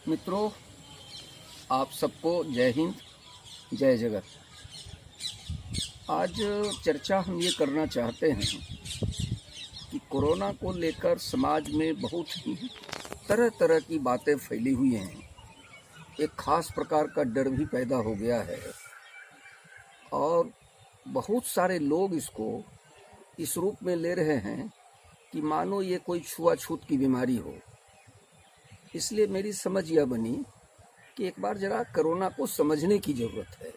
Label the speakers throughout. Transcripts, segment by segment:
Speaker 1: मित्रों, आप सबको जय हिंद, जय जगत। आज चर्चा हम ये करना चाहते हैं कि कोरोना को लेकर समाज में बहुत ही तरह तरह की बातें फैली हुई हैं। एक खास प्रकार का डर भी पैदा हो गया है और बहुत सारे लोग इसको इस रूप में ले रहे हैं कि मानो ये कोई छुआछूत की बीमारी हो। इसलिए मेरी समझ यह बनी कि एक बार जरा कोरोना को समझने की जरूरत है।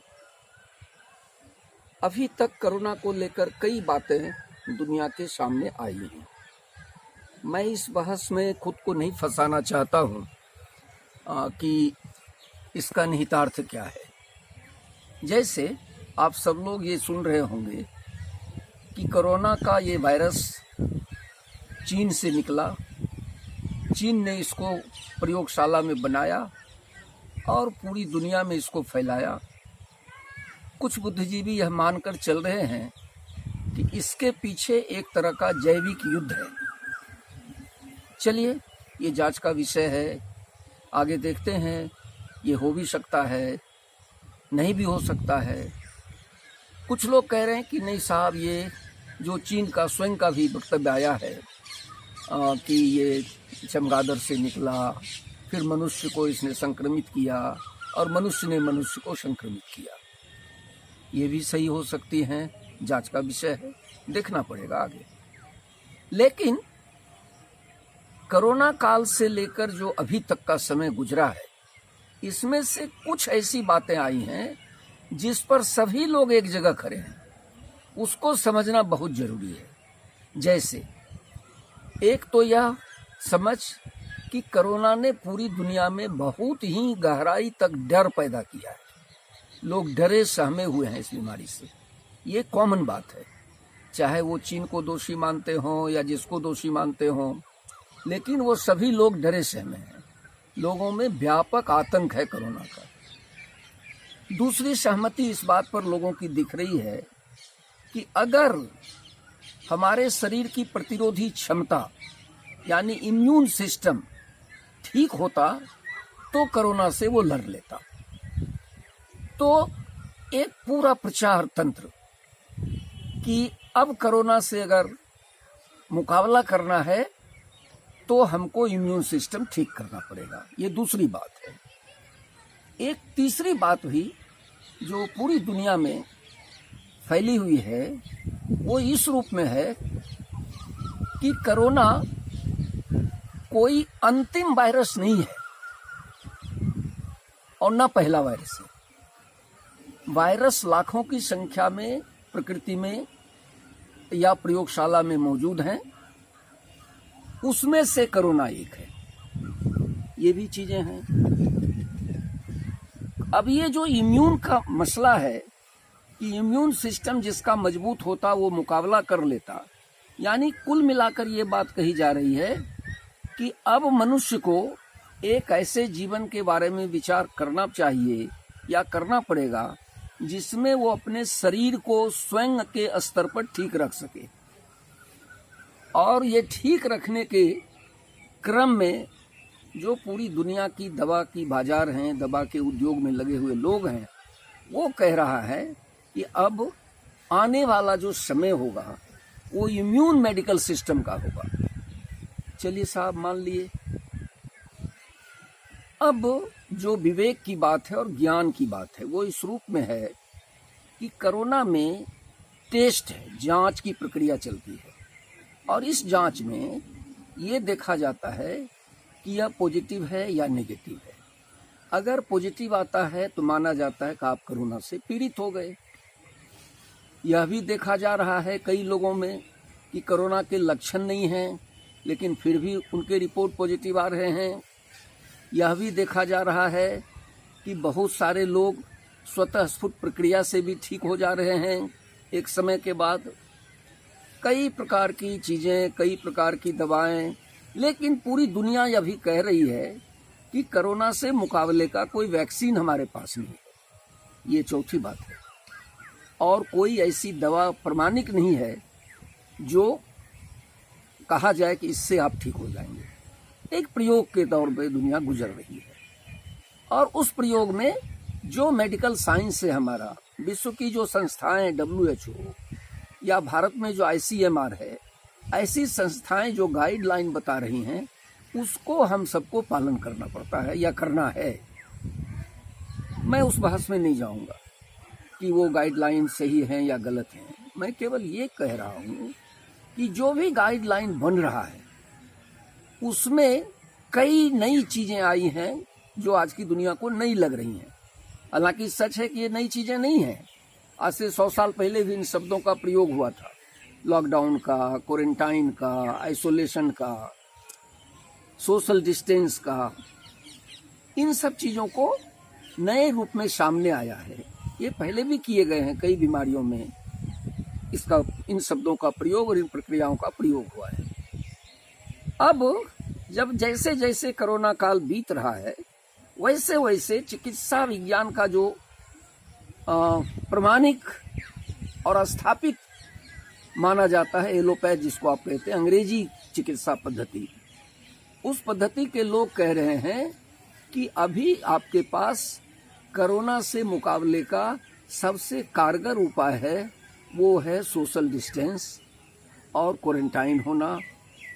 Speaker 1: अभी तक कोरोना को लेकर कई बातें दुनिया के सामने आई हैं। मैं इस बहस में खुद को नहीं फंसाना चाहता हूँ कि इसका निहितार्थ क्या है। जैसे आप सब लोग ये सुन रहे होंगे कि कोरोना का ये वायरस चीन से निकला, चीन ने इसको प्रयोगशाला में बनाया और पूरी दुनिया में इसको फैलाया। कुछ बुद्धिजीवी यह मानकर चल रहे हैं कि इसके पीछे एक तरह का जैविक युद्ध है। चलिए, ये जांच का विषय है, आगे देखते हैं। ये हो भी सकता है, नहीं भी हो सकता है। कुछ लोग कह रहे हैं कि नहीं साहब, ये जो चीन का स्वयं का भी वक्तव्य आया है कि ये चमगादड़ से निकला, फिर मनुष्य को इसने संक्रमित किया और मनुष्य ने मनुष्य को संक्रमित किया। ये भी सही हो सकती हैं, जांच का विषय है, देखना पड़ेगा आगे। लेकिन कोरोना काल से लेकर जो अभी तक का समय गुजरा है, इसमें से कुछ ऐसी बातें आई हैं जिस पर सभी लोग एक जगह खड़े हैं। उसको समझना बहुत जरूरी है। जैसे एक तो यह समझ कि कोरोना ने पूरी दुनिया में बहुत ही गहराई तक डर पैदा किया है। लोग डरे सहमे हुए हैं इस बीमारी से। ये कॉमन बात है, चाहे वो चीन को दोषी मानते हों या जिसको दोषी मानते हों, लेकिन वो सभी लोग डरे सहमे हैं। लोगों में व्यापक आतंक है कोरोना का। दूसरी सहमति इस बात पर लोगों की दिख रही है कि अगर हमारे शरीर की प्रतिरोधी क्षमता यानी इम्यून सिस्टम ठीक होता तो कोरोना से वो लड़ लेता। तो एक पूरा प्रचार तंत्र कि अब कोरोना से अगर मुकाबला करना है तो हमको इम्यून सिस्टम ठीक करना पड़ेगा। ये दूसरी बात है। एक तीसरी बात भी जो पूरी दुनिया में फैली हुई है वो इस रूप में है कि कोरोना कोई अंतिम वायरस नहीं है और न पहला वायरस है। वायरस लाखों की संख्या में प्रकृति में या प्रयोगशाला में मौजूद हैं, उसमें से कोरोना एक है। ये भी चीजें हैं। अब ये जो इम्यून का मसला है कि इम्यून सिस्टम जिसका मजबूत होता वो मुकाबला कर लेता, यानी कुल मिलाकर ये बात कही जा रही है कि अब मनुष्य को एक ऐसे जीवन के बारे में विचार करना चाहिए या करना पड़ेगा जिसमें वो अपने शरीर को स्वयं के स्तर पर ठीक रख सके। और ये ठीक रखने के क्रम में जो पूरी दुनिया की दवा की बाजार हैं, दवा के उद्योग में लगे हुए लोग हैं, वो कह रहा है कि अब आने वाला जो समय होगा वो इम्यून मेडिकल सिस्टम का होगा। चलिए साहब, मान लिए। अब जो विवेक की बात है और ज्ञान की बात है वो इस रूप में है कि कोरोना में टेस्ट है, जांच की प्रक्रिया चलती है और इस जांच में ये देखा जाता है कि यह पॉजिटिव है या नेगेटिव है। अगर पॉजिटिव आता है तो माना जाता है कि आप कोरोना से पीड़ित हो गए। यह भी देखा जा रहा है कई लोगों में कि कोरोना के लक्षण नहीं हैं लेकिन फिर भी उनके रिपोर्ट पॉजिटिव आ रहे हैं। यह भी देखा जा रहा है कि बहुत सारे लोग स्वतः स्फुट प्रक्रिया से भी ठीक हो जा रहे हैं एक समय के बाद। कई प्रकार की चीज़ें, कई प्रकार की दवाएं, लेकिन पूरी दुनिया यह भी कह रही है कि कोरोना से मुकाबले का कोई वैक्सीन हमारे पास नहीं है। ये चौथी बात है। और कोई ऐसी दवा प्रमाणिक नहीं है जो कहा जाए कि इससे आप ठीक हो जाएंगे। एक प्रयोग के तौर पे दुनिया गुजर रही है। और उस प्रयोग में जो मेडिकल साइंस है हमारा, विश्व की जो संस्थाएं WHO या भारत में जो ICMR है, ऐसी संस्थाएं जो गाइडलाइन बता रही हैं उसको हम सबको पालन करना पड़ता है या करना है। मैं उस बहस में नहीं जाऊंगा कि वो गाइडलाइन सही हैं या गलत हैं। मैं केवल ये कह रहा हूँ कि जो भी गाइडलाइन बन रहा है उसमें कई नई चीजें आई हैं जो आज की दुनिया को नई लग रही हैं। हालांकि सच है कि ये नई चीजें नहीं हैं। आज से 100 साल पहले भी इन शब्दों का प्रयोग हुआ था, लॉकडाउन का, क्वारंटाइन का, आइसोलेशन का, सोशल डिस्टेंस का। इन सब चीजों को नए रूप में सामने आया है। ये पहले भी किए गए हैं, कई बीमारियों में इसका, इन शब्दों का प्रयोग और इन प्रक्रियाओं का प्रयोग हुआ है। अब जब जैसे जैसे कोरोना काल बीत रहा है वैसे वैसे चिकित्सा विज्ञान का जो प्रमाणिक और स्थापित माना जाता है एलोपैथ, जिसको आप कहते हैं अंग्रेजी चिकित्सा पद्धति, उस पद्धति के लोग कह रहे हैं कि अभी आपके पास कोरोना से मुकाबले का सबसे कारगर उपाय है, वो है सोशल डिस्टेंस और क्वारंटाइन होना,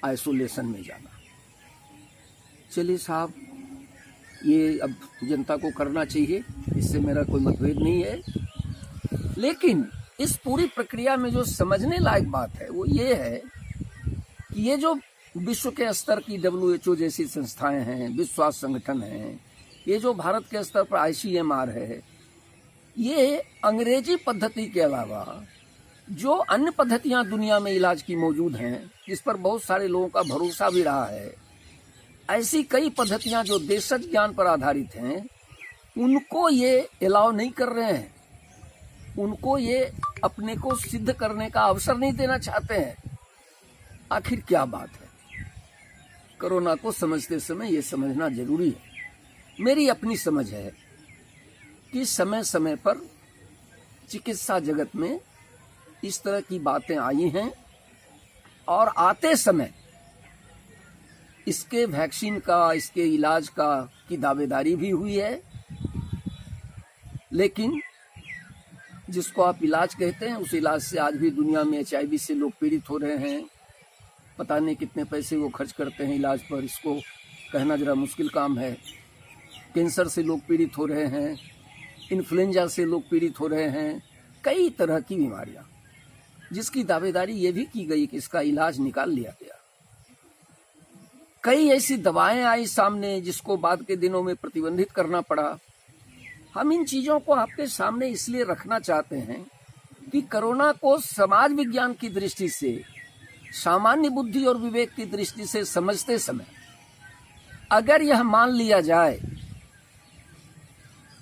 Speaker 1: आइसोलेशन में जाना। चलिए साहब, ये अब जनता को करना चाहिए, इससे मेरा कोई मतभेद नहीं है। लेकिन इस पूरी प्रक्रिया में जो समझने लायक बात है वो ये है कि ये जो विश्व के स्तर की WHO जैसी संस्थाएं हैं, विश्व स्वास्थ्य संगठन है, ये जो भारत के स्तर पर ICMR है, ये अंग्रेजी पद्धति के अलावा जो अन्य पद्धतियां दुनिया में इलाज की मौजूद हैं, जिस पर बहुत सारे लोगों का भरोसा भी रहा है, ऐसी कई पद्धतियां जो देशज ज्ञान पर आधारित हैं, उनको ये अलाउ नहीं कर रहे हैं। उनको ये अपने को सिद्ध करने का अवसर नहीं देना चाहते हैं। आखिर क्या बात है? कोरोना को समझते समय ये समझना जरूरी है। मेरी अपनी समझ है कि समय समय पर चिकित्सा जगत में इस तरह की बातें आई हैं और आते समय इसके वैक्सीन का, इसके इलाज का की दावेदारी भी हुई है। लेकिन जिसको आप इलाज कहते हैं, उस इलाज से आज भी दुनिया में HIV से लोग पीड़ित हो रहे हैं। पता नहीं कितने पैसे वो खर्च करते हैं इलाज पर, इसको कहना जरा मुश्किल काम है। कैंसर से लोग पीड़ित हो रहे हैं, इन्फ्लुएंजा से लोग पीड़ित हो रहे हैं, कई तरह की बीमारियां, जिसकी दावेदारी ये भी की गई कि इसका इलाज निकाल लिया गया। कई ऐसी दवाएं आई सामने जिसको बाद के दिनों में प्रतिबंधित करना पड़ा। हम इन चीजों को आपके सामने इसलिए रखना चाहते हैं कि कोरोना को समाज विज्ञान की दृष्टि से, सामान्य बुद्धि और विवेक की दृष्टि से समझते समय अगर यह मान लिया जाए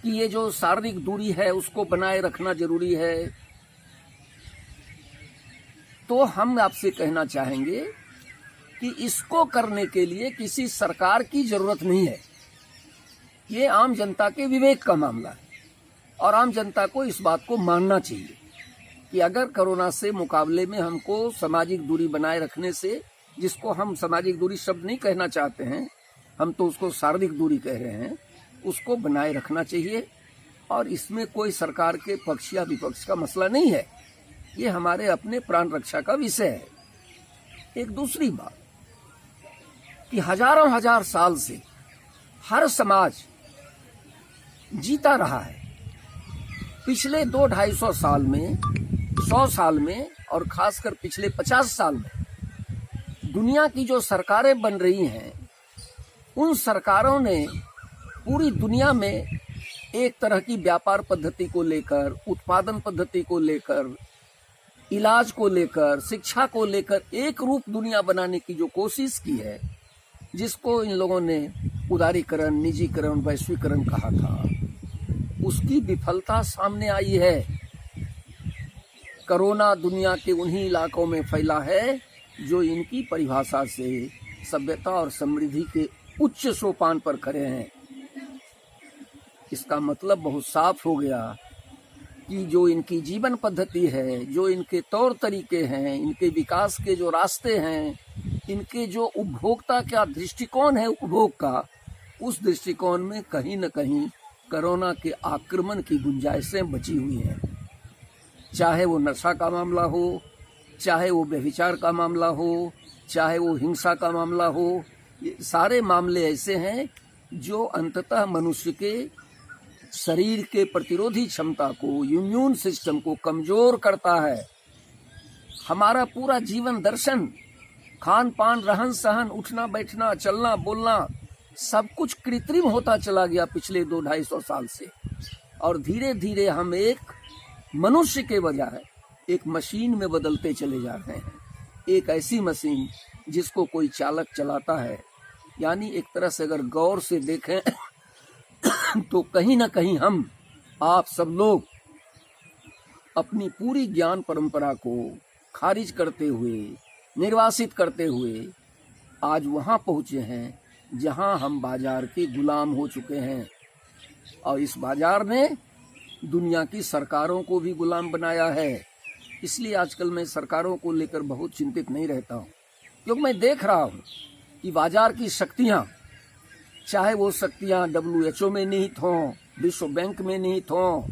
Speaker 1: कि ये जो शारीरिक दूरी है उसको बनाए रखना जरूरी है, तो हम आपसे कहना चाहेंगे कि इसको करने के लिए किसी सरकार की जरूरत नहीं है। ये आम जनता के विवेक का मामला है और आम जनता को इस बात को मानना चाहिए कि अगर कोरोना से मुकाबले में हमको सामाजिक दूरी बनाए रखने से, जिसको हम सामाजिक दूरी शब्द नहीं कहना चाहते हैं, हम तो उसको शारीरिक दूरी कह रहे हैं, उसको बनाए रखना चाहिए। और इसमें कोई सरकार के पक्ष या विपक्ष का मसला नहीं है, ये हमारे अपने प्राण रक्षा का विषय है। एक दूसरी बात कि हजारों हजार साल से हर समाज जीता रहा है। पिछले 200-250 साल में, 100 साल में और खासकर पिछले 50 साल में दुनिया की जो सरकारें बन रही हैं, उन सरकारों ने पूरी दुनिया में एक तरह की व्यापार पद्धति को लेकर, उत्पादन पद्धति को लेकर, इलाज को लेकर, शिक्षा को लेकर एक रूप दुनिया बनाने की जो कोशिश की है, जिसको इन लोगों ने उदारीकरण, निजीकरण, वैश्वीकरण कहा था, उसकी विफलता सामने आई है। कोरोना दुनिया के उन्हीं इलाकों में फैला है जो इनकी परिभाषा से सभ्यता और समृद्धि के उच्च सोपान पर खड़े हैं। इसका मतलब बहुत साफ हो गया कि जो इनकी जीवन पद्धति है, जो इनके तौर तरीके हैं, इनके विकास के जो रास्ते हैं, इनके जो उपभोक्ता का दृष्टिकोण है उपभोग का, उस दृष्टिकोण में कहीं न कहीं कोरोना के आक्रमण की गुंजाइशें बची हुई हैं। चाहे वो नशा का मामला हो, चाहे वो व्यभिचार का मामला हो, चाहे वो हिंसा का मामला हो, ये सारे मामले ऐसे हैं जो अंततः मनुष्य के शरीर के प्रतिरोधी क्षमता को, इम्यून सिस्टम को कमजोर करता है। हमारा पूरा जीवन दर्शन, खान पान, रहन सहन, उठना बैठना, चलना बोलना, सब कुछ कृत्रिम होता चला गया पिछले 200-250 साल से। और धीरे धीरे हम एक मनुष्य के बजाय एक मशीन में बदलते चले जा रहे हैं। एक ऐसी मशीन जिसको कोई चालक चलाता है। यानी एक तरह से अगर गौर से देखें तो कहीं ना कहीं हम, आप सब लोग अपनी पूरी ज्ञान परंपरा को खारिज करते हुए, निर्वासित करते हुए आज वहां पहुंचे हैं जहां हम बाजार के गुलाम हो चुके हैं। और इस बाजार ने दुनिया की सरकारों को भी गुलाम बनाया है। इसलिए आजकल मैं सरकारों को लेकर बहुत चिंतित नहीं रहता हूं, क्योंकि मैं देख रहा हूं कि बाजार की शक्तियां, चाहे वो शक्तियां WHO में निहित हों, विश्व बैंक में निहित हों,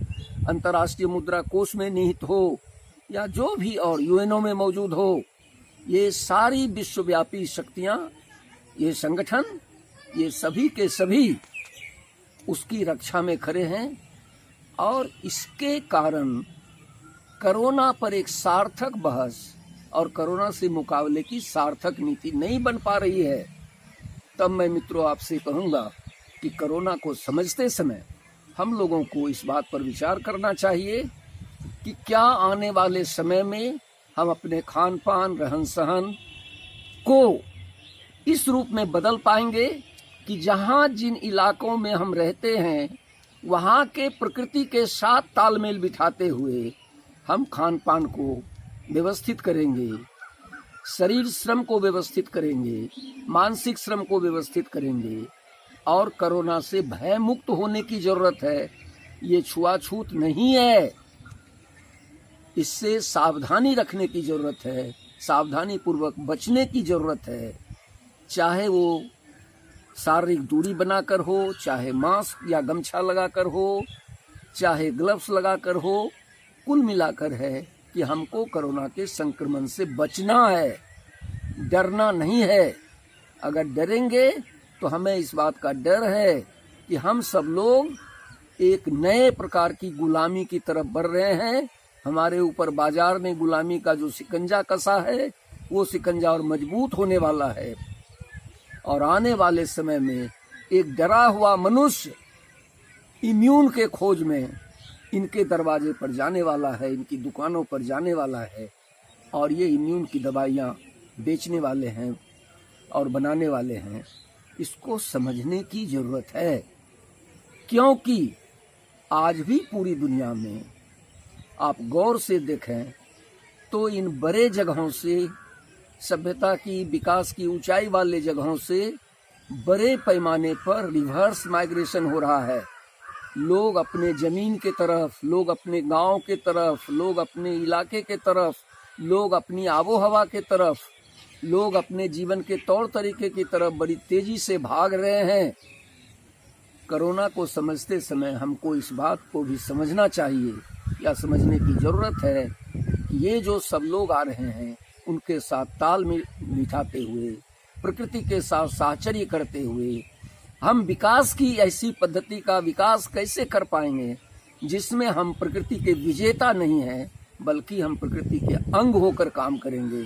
Speaker 1: अंतर्राष्ट्रीय मुद्रा कोष में निहित हो, या जो भी और UNO में मौजूद हो, ये सारी विश्वव्यापी शक्तियां, ये संगठन, ये सभी के सभी उसकी रक्षा में खड़े हैं। और इसके कारण कोरोना पर एक सार्थक बहस और कोरोना से मुकाबले की सार्थक नीति नहीं बन पा रही है। तब मैं मित्रों आपसे कहूँगा कि कोरोना को समझते समय हम लोगों को इस बात पर विचार करना चाहिए कि क्या आने वाले समय में हम अपने खान पान, रहन सहन को इस रूप में बदल पाएंगे कि जहाँ जिन इलाकों में हम रहते हैं वहाँ के प्रकृति के साथ तालमेल बिठाते हुए हम खान पान को व्यवस्थित करेंगे, शरीर श्रम को व्यवस्थित करेंगे, मानसिक श्रम को व्यवस्थित करेंगे। और कोरोना से भय मुक्त होने की जरूरत है। ये छुआछूत नहीं है, इससे सावधानी रखने की जरूरत है, सावधानी पूर्वक बचने की जरूरत है। चाहे वो शारीरिक दूरी बनाकर हो, चाहे मास्क या गमछा लगाकर हो, चाहे ग्लव्स लगाकर हो, कुल मिलाकर है कि हमको कोरोना के संक्रमण से बचना है, डरना नहीं है। अगर डरेंगे तो हमें इस बात का डर है कि हम सब लोग एक नए प्रकार की गुलामी की तरफ बढ़ रहे हैं। हमारे ऊपर बाजार ने गुलामी का जो शिकंजा कसा है, वो शिकंजा और मजबूत होने वाला है। और आने वाले समय में एक डरा हुआ मनुष्य इम्यून के खोज में इनके दरवाजे पर जाने वाला है, इनकी दुकानों पर जाने वाला है। और ये इम्यून की दवाइयाँ बेचने वाले हैं और बनाने वाले हैं। इसको समझने की जरूरत है, क्योंकि आज भी पूरी दुनिया में आप गौर से देखें तो इन बड़े जगहों से, सभ्यता की विकास की ऊंचाई वाले जगहों से बड़े पैमाने पर रिवर्स माइग्रेशन हो रहा है। लोग अपने जमीन के तरफ, लोग अपने गांव के तरफ, लोग अपने इलाके के तरफ, लोग अपनी आबो हवा के तरफ, लोग अपने जीवन के तौर तरीके की तरफ बड़ी तेजी से भाग रहे हैं। कोरोना को समझते समय हमको इस बात को भी समझना चाहिए, या समझने की जरूरत है कि ये जो सब लोग आ रहे हैं उनके साथ ताल मिठाते हुए, प्रकृति के साथ साहचर्य करते हुए हम विकास की ऐसी पद्धति का विकास कैसे कर पाएंगे जिसमें हम प्रकृति के विजेता नहीं हैं, बल्कि हम प्रकृति के अंग होकर काम करेंगे।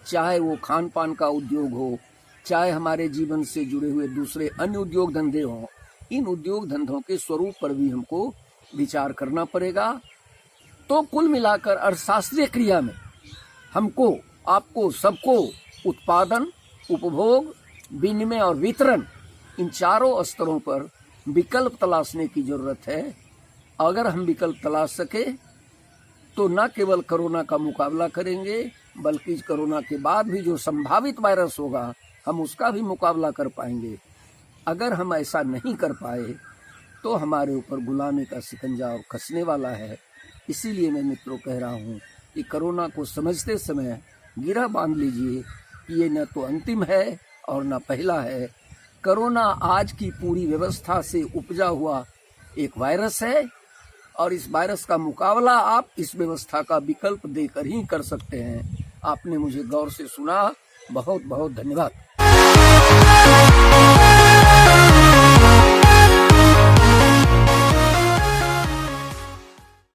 Speaker 1: चाहे वो खान पान का उद्योग हो, चाहे हमारे जीवन से जुड़े हुए दूसरे अन्य उद्योग धंधे हों, इन उद्योग धंधों के स्वरूप पर भी हमको विचार करना पड़ेगा। तो कुल मिलाकर अर्थशास्त्रीय क्रिया में हमको, आपको, सबको उत्पादन, उपभोग, विनिमय और वितरण, इन चारों स्तरों पर विकल्प तलाशने की जरूरत है। अगर हम विकल्प तलाश सके तो न केवल कोरोना का मुकाबला करेंगे, बल्कि कोरोना के बाद भी जो संभावित वायरस होगा हम उसका भी मुकाबला कर पाएंगे। अगर हम ऐसा नहीं कर पाए तो हमारे ऊपर गुलामी का शिकंजा और कसने वाला है। इसीलिए मैं मित्रों कह रहा हूँ कि कोरोना को समझते समय गिरह बांध लीजिए कि ये न तो अंतिम है और न पहला है। कोरोना आज की पूरी व्यवस्था से उपजा हुआ एक वायरस है और इस वायरस का मुकाबला आप इस व्यवस्था का विकल्प देकर ही कर सकते हैं। आपने मुझे गौर से सुना, बहुत बहुत धन्यवाद।